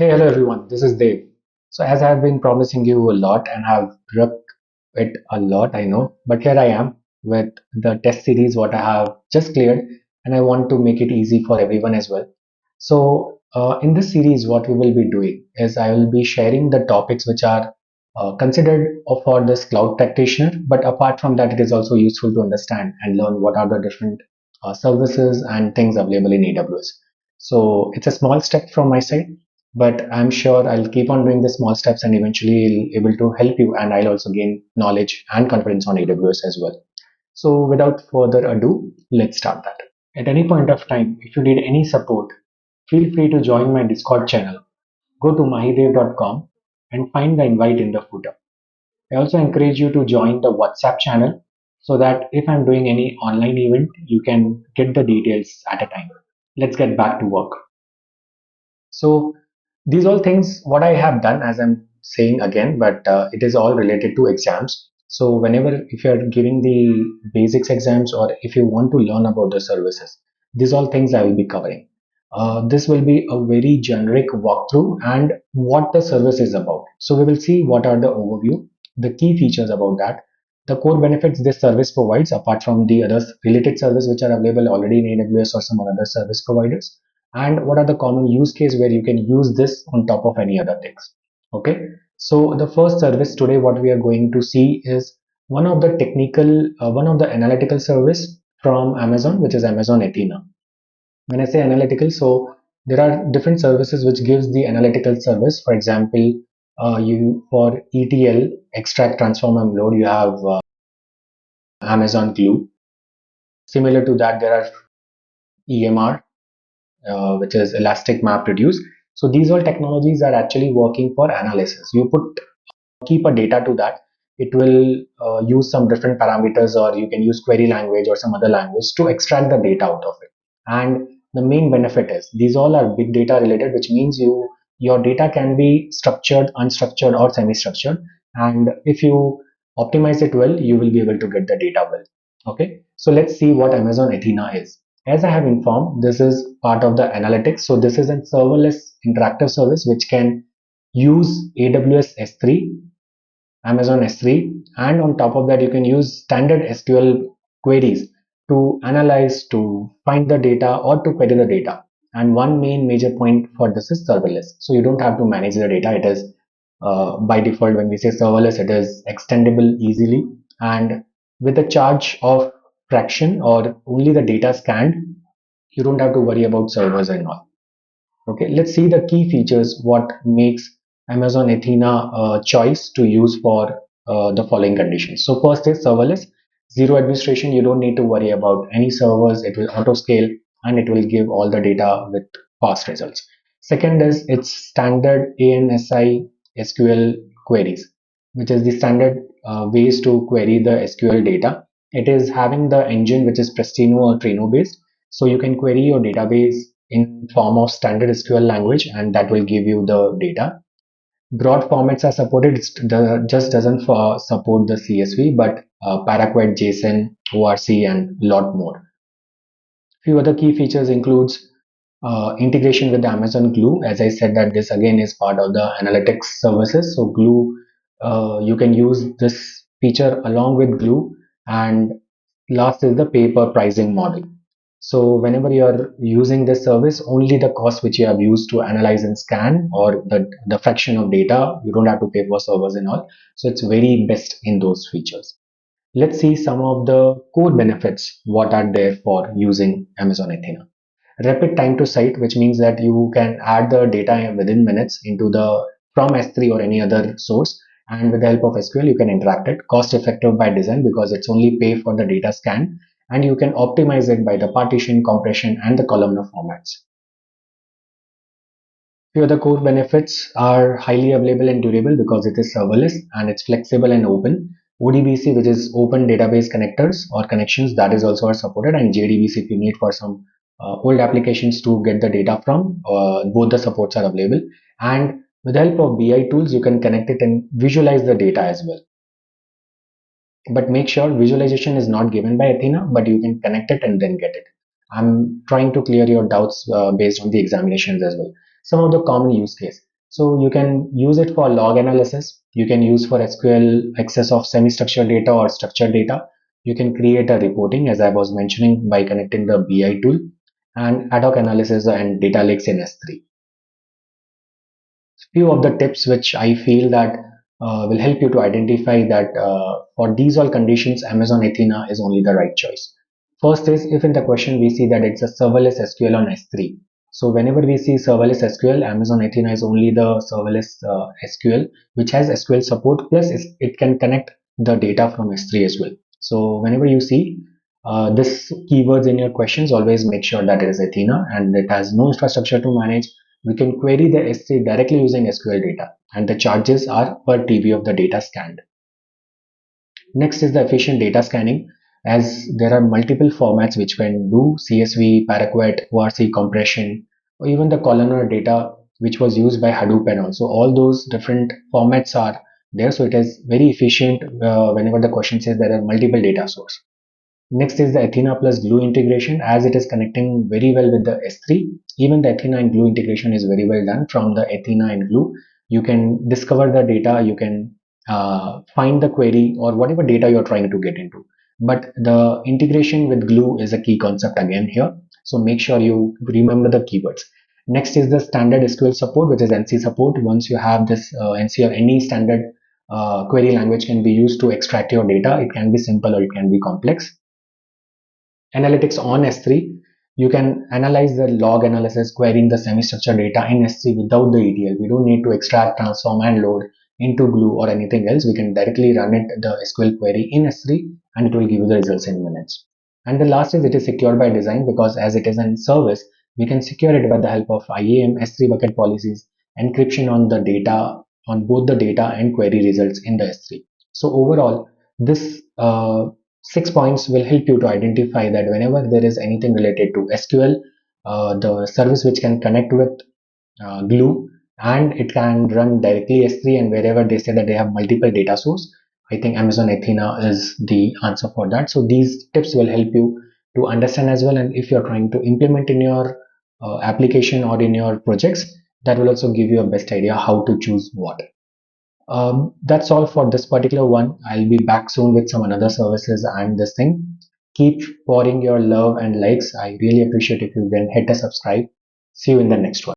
Hey, hello everyone, this is Dave. So, as I've been promising you a lot and have prepped it a lot, I know, but here I am with the test series what I have just cleared, and I want to make it easy for everyone as well. So, in this series, what we will be doing is I will be sharing the topics which are considered for this cloud practitioner, but apart from that, it is also useful to understand and learn what are the different services and things available in AWS. So, it's a small step from my side, but I'm sure I'll keep on doing the small steps and eventually able to help you, and I'll also gain knowledge and confidence on AWS as well. So without further ado, let's start that. At any point of time, if you need any support, feel free to join my Discord channel. Go to maahedev.com and find the invite in the footer. I also encourage you to join the WhatsApp channel so that if I'm doing any online event, you can get the details at a time. Let's get back to work. So these all things what I have done, as I'm saying again, but it is all related to exams. So whenever if you're giving the basics exams or if you want to learn about the services, these all things I will be covering. This will be a very generic walkthrough and what the service is about. So we will see what are the overview, the key features about that, the core benefits this service provides apart from the other related service which are available already in AWS or some other service providers, and what are the common use case where you can use this on top of any other things. Okay, so the first service today what we are going to see is one of the analytical service from Amazon, which is Amazon Athena. When I say analytical, so there are different services which gives the analytical service. For example, you for ETL, extract transform and load, you have Amazon Glue. Similar to that, there are EMR, which is elastic map reduce. So these all technologies are actually working for analysis. You keep a data to that, it will use some different parameters, or you can use query language or some other language to extract the data out of it. And the main benefit is these all are big data related, which means your data can be structured, unstructured, or semi-structured, and if you optimize it well, you will be able to get the data well. Okay, so let's see what Amazon Athena is. As I have informed, this is part of the analytics. So this is a serverless interactive service which can use AWS S3, Amazon S3, and on top of that, you can use standard SQL queries to analyze, to find the data, or to query the data. And one main major point for this is serverless. So you don't have to manage the data. It is by default, when we say serverless, it is extendable easily, and with a charge of fraction or only the data scanned, you don't have to worry about servers and all. Okay, let's see the key features what makes Amazon Athena a choice to use for the following conditions. So first is serverless, zero administration. You don't need to worry about any servers. It will auto scale and it will give all the data with fast results. Second is its standard ANSI SQL queries, which is the standard ways to query the SQL data. It is having the engine which is Prestino or Trino based, so you can query your database in form of standard SQL language, and that will give you the data. Broad formats are supported. It just doesn't support the CSV, but Parquet, JSON, ORC, and lot more. Few other key features includes integration with the Amazon Glue. As I said, that this again is part of the analytics services. So Glue, you can use this feature along with Glue, and last is the pay per pricing model. So whenever you are using this service, only the cost which you have used to analyze and scan, or the fraction of data, you don't have to pay for servers and all. So it's very best in those features. Let's see some of the core benefits what are there for using Amazon Athena. Rapid time to site, which means that you can add the data within minutes into the from S3 or any other source, and with the help of SQL you can interact it. Cost effective by design because it's only pay for the data scan, and you can optimize it by the partition, compression, and the columnar formats. Few other core benefits are highly available and durable because it is serverless and it's flexible and open. ODBC, which is open database connectors or connections, that is also supported, and JDBC if you need for some old applications to get the data from, both the supports are available. And with the help of BI tools, you can connect it and visualize the data as well. But make sure visualization is not given by Athena, but you can connect it and then get it. I'm trying to clear your doubts based on the examinations as well. Some of the common use case. So you can use it for log analysis. You can use for SQL access of semi-structured data or structured data. You can create a reporting, as I was mentioning, by connecting the BI tool, and ad hoc analysis and data lakes in S3. Few of the tips which I feel that will help you to identify that for these all conditions, Amazon Athena is only the right choice. First is, if in the question we see that it's a serverless SQL on S3. So whenever we see serverless SQL, Amazon Athena is only the serverless SQL which has SQL support, plus it can connect the data from S3 as well. So whenever you see this keywords in your questions, always make sure that it is Athena and it has no infrastructure to manage. We can query the S3 directly using SQL data, and the charges are per TB of the data scanned. Next is the efficient data scanning, as there are multiple formats which can do CSV, Parquet, ORC compression, or even the columnar data which was used by Hadoop and also. All those different formats are there, so it is very efficient whenever the question says there are multiple data source. Next is the Athena plus Glue integration, as it is connecting very well with the S3. Even the Athena and Glue integration is very well done. From the Athena and Glue, you can discover the data, you can find the query or whatever data you're trying to get into. But the integration with Glue is a key concept again here. So make sure you remember the keywords. Next is the standard SQL support, which is NC support. Once you have this NC or any standard query language can be used to extract your data. It can be simple or it can be complex. Analytics on S3, you can analyze the log analysis querying the semi-structured data in S3 without the ETL. We don't need to extract, transform and load into Glue or anything else. We can directly run it, the SQL query in S3, and it will give you the results in minutes. And the last is it is secured by design, because as it is a service, we can secure it by the help of IAM, S3 bucket policies, encryption on the data, on both the data and query results in the S3. So overall, this 6 points will help you to identify that whenever there is anything related to SQL, the service which can connect with Glue, and it can run directly S3, and wherever they say that they have multiple data source, I think Amazon Athena is the answer for that. So these tips will help you to understand as well, and if you're trying to implement in your application or in your projects, that will also give you a best idea how to choose what. That's all for this particular one. I'll be back soon with some another services and this thing. Keep pouring your love and likes. I really appreciate if you can hit a subscribe. See you in the next one.